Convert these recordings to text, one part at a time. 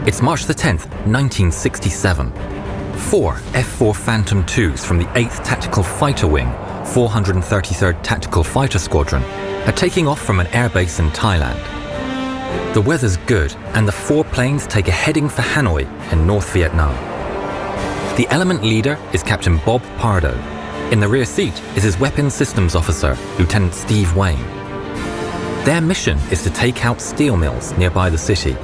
It's March the 10th, 1967. 4 F-4 Phantom IIs from the 8th Tactical Fighter Wing, 433rd Tactical Fighter Squadron, are taking off from an airbase in Thailand. The weather's good, and the 4 planes take a heading for Hanoi in North Vietnam. The element leader is Captain Bob Pardo. In the rear seat is his weapons systems officer, Lieutenant Steve Wayne. Their mission is to take out steel mills nearby the city.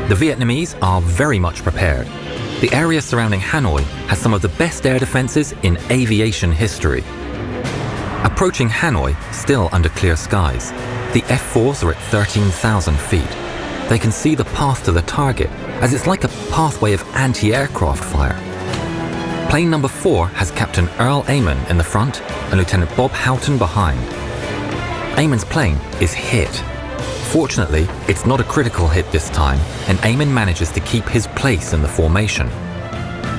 The Vietnamese are very much prepared. The area surrounding Hanoi has some of the best air defenses in aviation history. Approaching Hanoi, still under clear skies, the F-4s are at 13,000 feet. They can see the path to the target, as it's like a pathway of anti-aircraft fire. Plane number 4 has Captain Earl Amon in the front and Lieutenant Bob Houghton behind. Amon's plane is hit. Fortunately, it's not a critical hit this time, and Amon manages to keep his place in the formation.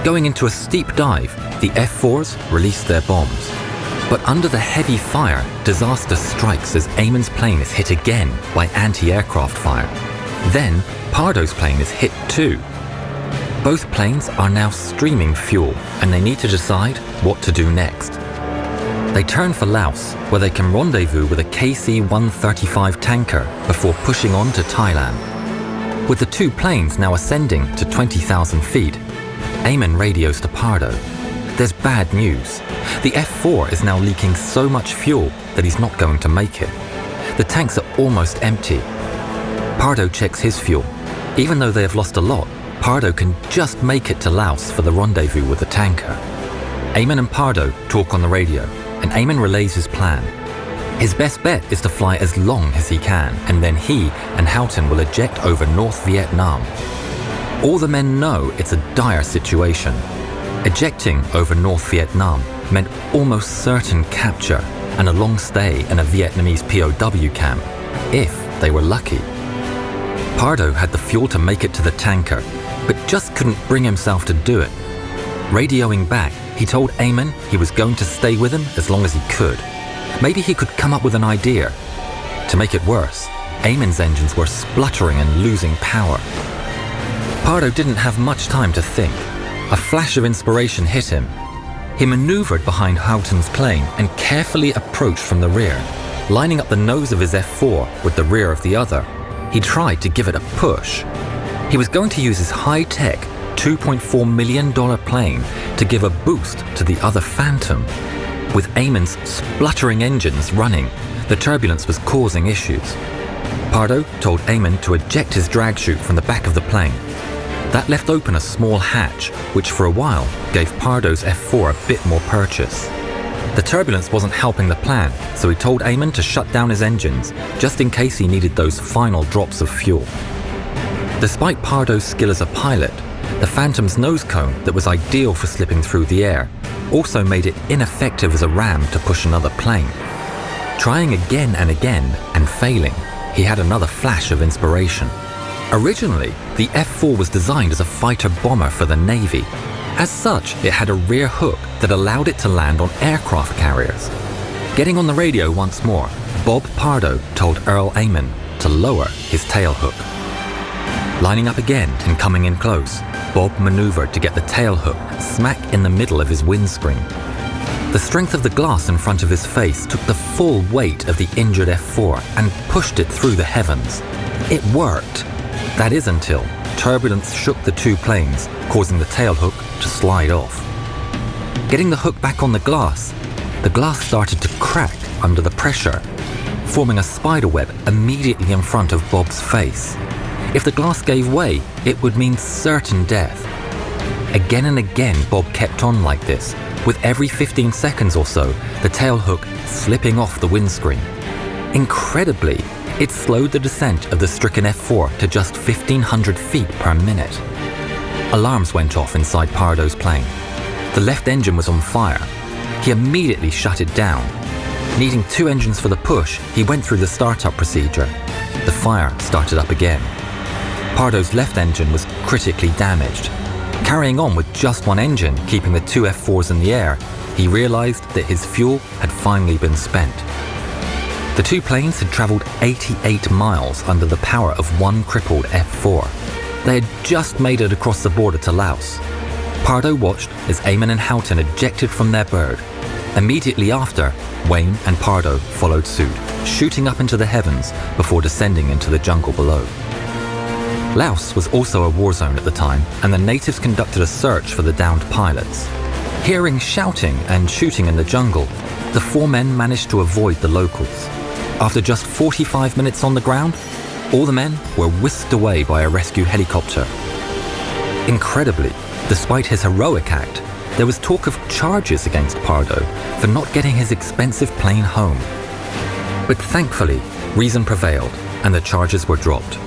Going into a steep dive, the F-4s release their bombs. But under the heavy fire, disaster strikes as Amon's plane is hit again by anti-aircraft fire. Then, Pardo's plane is hit too. Both planes are now streaming fuel, and they need to decide what to do next. They turn for Laos, where they can rendezvous with a KC-135 tanker before pushing on to Thailand. With the 2 planes now ascending to 20,000 feet, Amon radios to Pardo. There's bad news. The F-4 is now leaking so much fuel that he's not going to make it. The tanks are almost empty. Pardo checks his fuel. Even though they have lost a lot, Pardo can just make it to Laos for the rendezvous with the tanker. Amon and Pardo talk on the radio, and Amon relays his plan. His best bet is to fly as long as he can, and then he and Houghton will eject over North Vietnam. All the men know it's a dire situation. Ejecting over North Vietnam meant almost certain capture and a long stay in a Vietnamese POW camp, if they were lucky. Pardo had the fuel to make it to the tanker, but just couldn't bring himself to do it. Radioing back, he told Amon he was going to stay with him as long as he could. Maybe he could come up with an idea. To make it worse, Amon's engines were spluttering and losing power. Pardo didn't have much time to think. A flash of inspiration hit him. He maneuvered behind Houghton's plane and carefully approached from the rear. Lining up the nose of his F-4 with the rear of the other, he tried to give it a push. He was going to use his high-tech $2.4 million plane to give a boost to the other Phantom. With Amon's spluttering engines running, the turbulence was causing issues. Pardo told Amon to eject his drag chute from the back of the plane. That left open a small hatch, which for a while gave Pardo's F-4 a bit more purchase. The turbulence wasn't helping the plan, so he told Amon to shut down his engines, just in case he needed those final drops of fuel. Despite Pardo's skill as a pilot, the Phantom's nose cone that was ideal for slipping through the air also made it ineffective as a ram to push another plane. Trying again and again and failing, he had another flash of inspiration. Originally, the F-4 was designed as a fighter-bomber for the Navy. As such, it had a rear hook that allowed it to land on aircraft carriers. Getting on the radio once more, Bob Pardo told Earl Amon to lower his tail hook. Lining up again and coming in close, Bob maneuvered to get the tail hook smack in the middle of his windscreen. The strength of the glass in front of his face took the full weight of the injured F-4 and pushed it through the heavens. It worked. That is until turbulence shook the 2 planes, causing the tail hook to slide off. Getting the hook back on the glass started to crack under the pressure, forming a spiderweb immediately in front of Bob's face. If the glass gave way, it would mean certain death. Again and again, Bob kept on like this, with every 15 seconds or so, the tail hook slipping off the windscreen. Incredibly, it slowed the descent of the stricken F-4 to just 1,500 feet per minute. Alarms went off inside Pardo's plane. The left engine was on fire. He immediately shut it down. Needing 2 engines for the push, he went through the startup procedure. The fire started up again. Pardo's left engine was critically damaged. Carrying on with just 1 engine, keeping the 2 F-4s in the air, he realized that his fuel had finally been spent. The 2 planes had traveled 88 miles under the power of 1 crippled F-4. They had just made it across the border to Laos. Pardo watched as Eamon and Houghton ejected from their bird. Immediately after, Wayne and Pardo followed suit, shooting up into the heavens before descending into the jungle below. Laos was also a war zone at the time, and the natives conducted a search for the downed pilots. Hearing shouting and shooting in the jungle, the four men managed to avoid the locals. After just 45 minutes on the ground, all the men were whisked away by a rescue helicopter. Incredibly, despite his heroic act, there was talk of charges against Pardo for not getting his expensive plane home. But thankfully, reason prevailed and the charges were dropped.